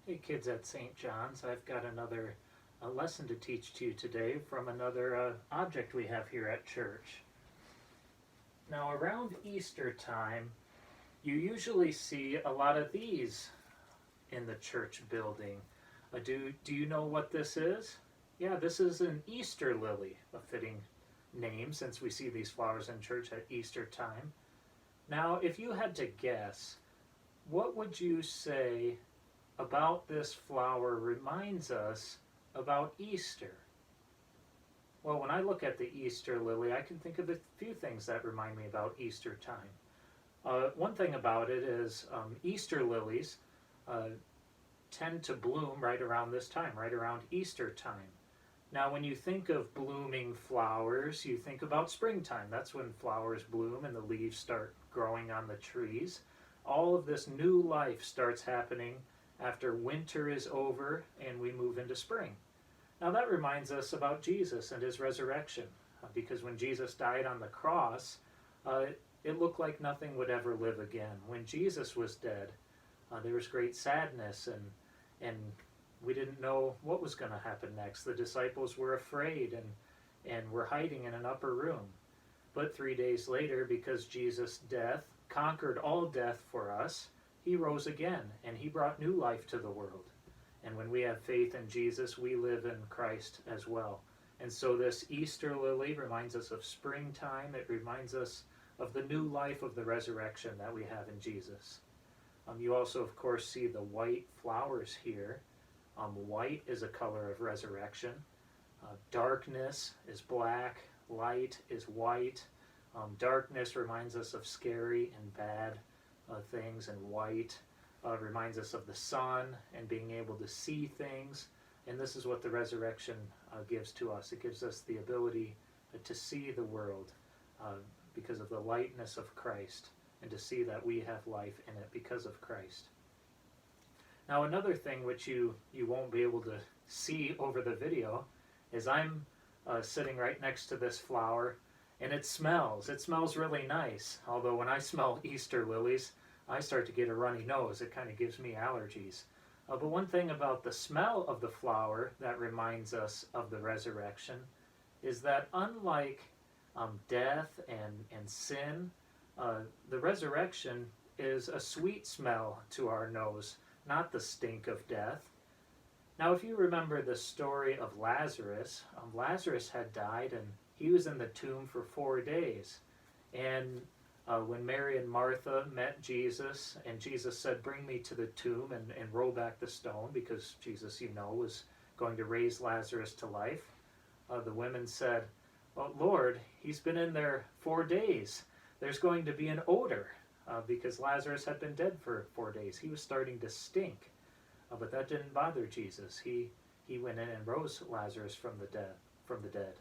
Hey kids at St. John's, I've got another lesson to teach to you today from another object we have here at church. Now around Easter time, you usually see a lot of these in the church building. Do you know what this is? Yeah, this is an Easter lily, a fitting name since we see these flowers in church at Easter time. Now if you had to guess, what would you say about this flower reminds us about Easter? Well, when I look at the Easter lily, I can think of a few things that remind me about Easter time. One thing about it is Easter lilies tend to bloom right around this time, right around Easter time. Now, when you think of blooming flowers, you think about springtime. That's when flowers bloom and the leaves start growing on the trees. All of this new life starts happening after winter is over and we move into spring. Now that reminds us about Jesus and his resurrection, because when Jesus died on the cross, it looked like nothing would ever live again. When Jesus was dead, there was great sadness and we didn't know what was going to happen next. The disciples were afraid and were hiding in an upper room. But 3 days later, because Jesus' death conquered all death for us, he rose again, and he brought new life to the world. And when we have faith in Jesus, we live in Christ as well. And so this Easter lily reminds us of springtime. It reminds us of the new life of the resurrection that we have in Jesus. You also, of course, see the white flowers here. White is a color of resurrection. Darkness is black. Light is white. Darkness reminds us of scary and bad things, and white reminds us of the sun and being able to see things. And this is what the resurrection gives to us. It gives us the ability to see the world because of the lightness of Christ, and to see that we have life in it because of Christ. Now another thing which you won't be able to see over the video is I'm sitting right next to this flower, and it smells really nice. Although when I smell Easter lilies, I start to get a runny nose. It kind of gives me allergies. But one thing about the smell of the flower that reminds us of the resurrection is that unlike death and sin, the resurrection is a sweet smell to our nose, not the stink of death. Now if you remember the story of Lazarus, Lazarus had died and he was in the tomb for 4 days. And when Mary and Martha met Jesus, and Jesus said, "Bring me to the tomb and roll back the stone," because Jesus, was going to raise Lazarus to life, the women said, "Well, Lord, he's been in there 4 days. There's going to be an odor," because Lazarus had been dead for 4 days. He was starting to stink. But that didn't bother Jesus. He went in and rose Lazarus from the dead.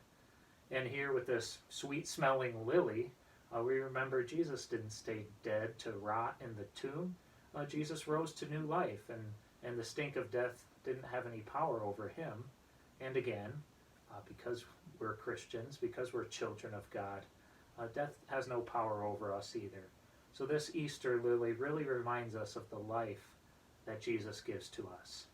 And here with this sweet-smelling lily, we remember Jesus didn't stay dead to rot in the tomb. Jesus rose to new life, and the stink of death didn't have any power over him. And again, because we're Christians, because we're children of God, death has no power over us either. So this Easter lily really reminds us of the life that Jesus gives to us.